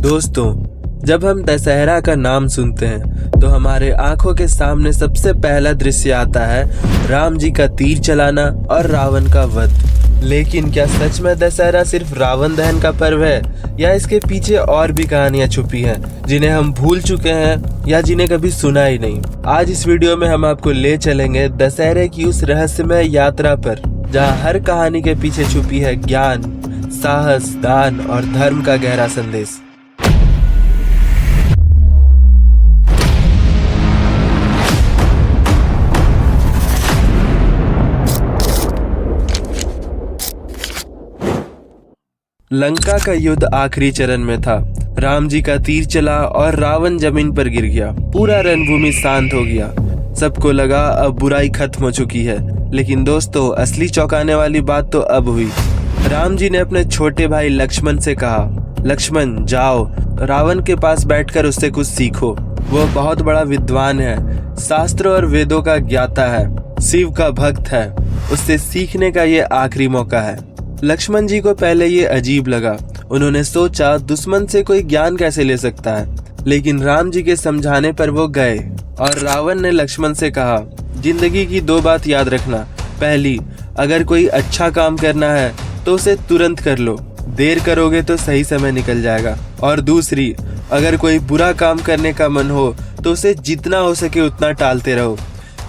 दोस्तों, जब हम दशहरा का नाम सुनते हैं तो हमारे आंखों के सामने सबसे पहला दृश्य आता है राम जी का तीर चलाना और रावण का वध। लेकिन क्या सच में दशहरा सिर्फ रावण दहन का पर्व है या इसके पीछे और भी कहानियां छुपी हैं जिन्हें हम भूल चुके हैं या जिन्हें कभी सुना ही नहीं। आज इस वीडियो में हम आपको ले चलेंगे दशहरे की उस रहस्यमय यात्रा पर जहां हर कहानी के पीछे छुपी है ज्ञान, साहस, दान और धर्म का गहरा संदेश। लंका का युद्ध आखिरी चरण में था। राम जी का तीर चला और रावण जमीन पर गिर गया। पूरा रणभूमि शांत हो गया। सबको लगा अब बुराई खत्म हो चुकी है। लेकिन दोस्तों, असली चौंकाने वाली बात तो अब हुई। राम जी ने अपने छोटे भाई लक्ष्मण से कहा, लक्ष्मण जाओ, रावण के पास बैठकर उससे कुछ सीखो। वो बहुत बड़ा विद्वान है, शास्त्र और वेदों का ज्ञाता है, शिव का भक्त है। उससे सीखने का ये आखिरी मौका है। लक्ष्मण जी को पहले ये अजीब लगा। उन्होंने सोचा दुश्मन से कोई ज्ञान कैसे ले सकता है, लेकिन राम जी के समझाने पर वो गए और रावण ने लक्ष्मण से कहा, जिंदगी की दो बात याद रखना। पहली, अगर कोई अच्छा काम करना है तो उसे तुरंत कर लो, देर करोगे तो सही समय निकल जाएगा। और दूसरी, अगर कोई बुरा काम करने का मन हो तो उसे जितना हो सके उतना टालते रहो,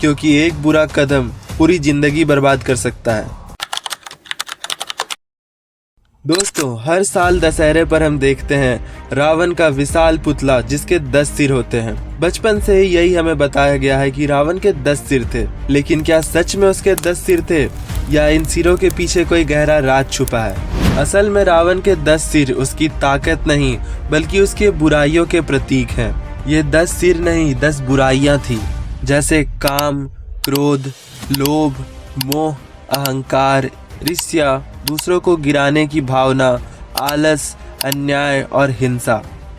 क्योंकि एक बुरा कदम पूरी जिंदगी बर्बाद कर सकता है। दोस्तों, हर साल दशहरे पर हम देखते हैं रावण का विशाल पुतला जिसके 10 सिर होते हैं। बचपन से ही यही हमें बताया गया है कि रावण के 10 सिर थे। लेकिन क्या सच में उसके 10 सिर थे या इन सिरों के पीछे कोई गहरा राज छुपा है? असल में रावण के 10 सिर उसकी ताकत नहीं बल्कि उसके बुराइयों के प्रतीक हैं। ये 10 सिर नहीं, 10 बुराइयां थी, जैसे काम, क्रोध, लोभ, मोह, अहंकार, ईर्ष्या, दूसरों को गिराने की भावना, आलस, अन्याय और हिंसा।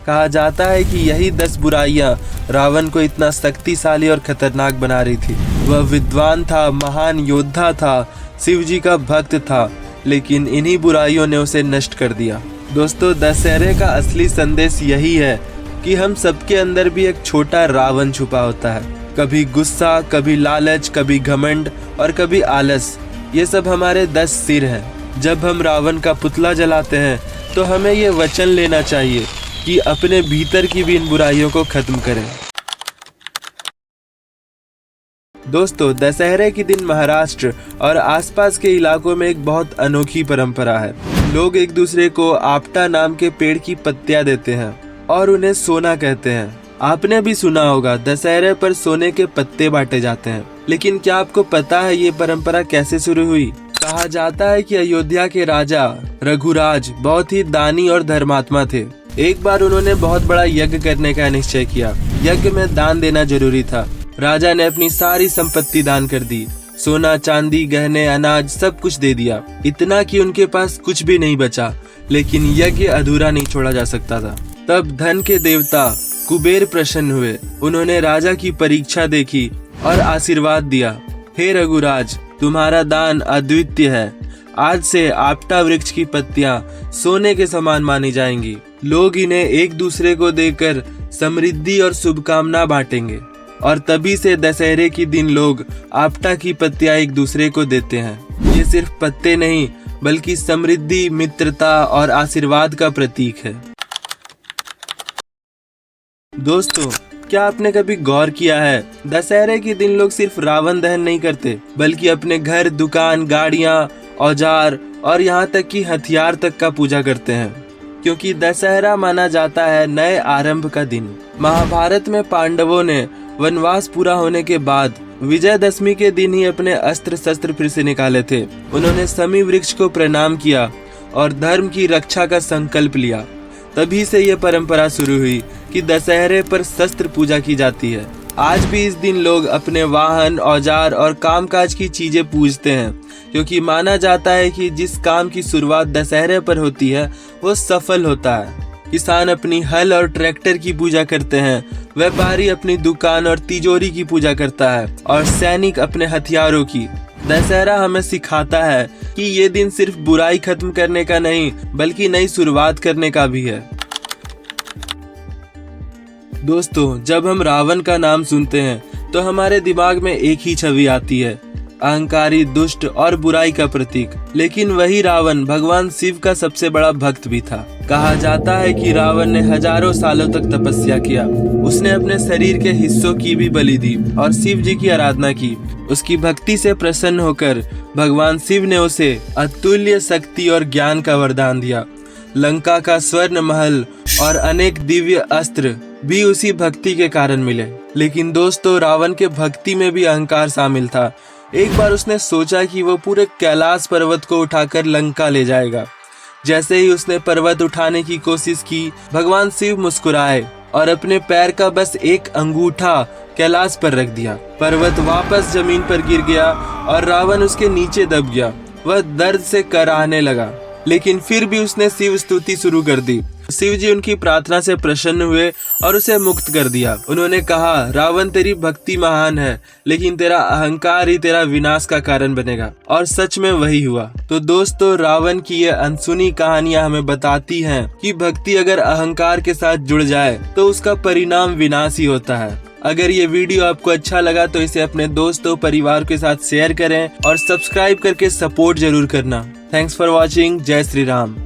कहा जाता है कि यही 10 बुराइयां रावण को इतना शक्तिशाली और खतरनाक बना रही थी। वह विद्वान था, महान योद्धा था, शिव जी का भक्त था, लेकिन इन्हीं बुराइयों ने उसे नष्ट कर दिया। दोस्तों, दशहरे का असली संदेश यही है कि हम सबके अंदर भी एक छोटा रावण छुपा होता है। कभी गुस्सा, कभी लालच, कभी घमंड और कभी आलस। ये सब हमारे 10 सिर हैं। जब हम रावण का पुतला जलाते हैं तो हमें ये वचन लेना चाहिए कि अपने भीतर की भी इन बुराइयों को खत्म करें। दोस्तों, दशहरे के दिन महाराष्ट्र और आसपास के इलाकों में एक बहुत अनोखी परंपरा है। लोग एक दूसरे को आपटा नाम के पेड़ की पत्तियां देते हैं और उन्हें सोना कहते हैं। आपने भी सुना होगा, दशहरे पर सोने के पत्ते बांटे जाते हैं। लेकिन क्या आपको पता है ये परंपरा कैसे शुरू हुई? कहा जाता है कि अयोध्या के राजा रघुराज बहुत ही दानी और धर्मात्मा थे। एक बार उन्होंने बहुत बड़ा यज्ञ करने का निश्चय किया। यज्ञ में दान देना जरूरी था। राजा ने अपनी सारी संपत्ति दान कर दी। सोना, चांदी, गहने, अनाज सब कुछ दे दिया। इतना कि उनके पास कुछ भी नहीं बचा। लेकिन यज्ञ अधूरा नहीं छोड़ा जा सकता था। तब धन के देवता कुबेर प्रसन्न हुए। उन्होंने राजा की परीक्षा देखी और आशीर्वाद दिया, हे रघुराज, तुम्हारा दान अद्वितीय है। आज से आपटा वृक्ष की पत्तियां सोने के समान मानी जाएंगी। लोग इन्हें एक दूसरे को देकर समृद्धि और शुभकामना बांटेंगे। और तभी से दशहरे के दिन लोग आपटा की पत्तियां एक दूसरे को देते हैं। ये सिर्फ पत्ते नहीं बल्कि समृद्धि, मित्रता और आशीर्वाद का प्रतीक है। दोस्तों, क्या आपने कभी गौर किया है, दशहरे के दिन लोग सिर्फ रावण दहन नहीं करते बल्कि अपने घर, दुकान, गाड़ियां, औजार और यहाँ तक कि हथियार तक का पूजा करते हैं, क्योंकि दशहरा माना जाता है नए आरंभ का दिन। महाभारत में पांडवों ने वनवास पूरा होने के बाद विजयदशमी के दिन ही अपने अस्त्र शस्त्र फिर से निकाले थे। उन्होंने शमी वृक्ष को प्रणाम किया और धर्म की रक्षा का संकल्प लिया। तभी से ये परंपरा शुरू हुई कि दशहरे पर शस्त्र पूजा की जाती है। आज भी इस दिन लोग अपने वाहन, औजार और कामकाज की चीजें पूजते हैं, क्योंकि माना जाता है कि जिस काम की शुरुआत दशहरे पर होती है वो सफल होता है। किसान अपनी हल और ट्रैक्टर की पूजा करते हैं, व्यापारी अपनी दुकान और तिजोरी की पूजा करता है और सैनिक अपने हथियारों की। दशहरा हमें सिखाता है कि ये दिन सिर्फ बुराई खत्म करने का नहीं बल्कि नई शुरुआत करने का भी है। दोस्तों, जब हम रावण का नाम सुनते हैं तो हमारे दिमाग में एक ही छवि आती है, अहंकारी, दुष्ट और बुराई का प्रतीक। लेकिन वही रावण भगवान शिव का सबसे बड़ा भक्त भी था। कहा जाता है कि रावण ने हजारों सालों तक तपस्या किया। उसने अपने शरीर के हिस्सों की भी बलि दी और शिव जी की आराधना की। उसकी भक्ति से प्रसन्न होकर भगवान शिव ने उसे अतुल्य शक्ति और ज्ञान का वरदान दिया। लंका का स्वर्ण महल और अनेक दिव्य अस्त्र भी उसी भक्ति के कारण मिले। लेकिन दोस्तों, रावण के भक्ति में भी अहंकार शामिल था। एक बार उसने सोचा कि वो पूरे कैलाश पर्वत को उठाकर लंका ले जाएगा। जैसे ही उसने पर्वत उठाने की कोशिश की, भगवान शिव मुस्कुराए और अपने पैर का बस एक अंगूठा कैलाश पर रख दिया। पर्वत वापस जमीन पर गिर गया और रावण उसके नीचे दब गया। वह दर्द से कराहने लगा, लेकिन फिर भी उसने शिव स्तुति शुरू कर दी। शिव जी उनकी प्रार्थना से प्रसन्न हुए और उसे मुक्त कर दिया। उन्होंने कहा, रावण, तेरी भक्ति महान है, लेकिन तेरा अहंकार ही तेरा विनाश का कारण बनेगा। और सच में वही हुआ। तो दोस्तों, रावण की ये अनसुनी कहानियां हमें बताती हैं कि भक्ति अगर अहंकार के साथ जुड़ जाए तो उसका परिणाम विनाश ही होता है। अगर ये वीडियो आपको अच्छा लगा तो इसे अपने दोस्तों, परिवार के साथ शेयर करें और सब्सक्राइब करके सपोर्ट जरूर करना। Thanks for watching. जय श्री राम।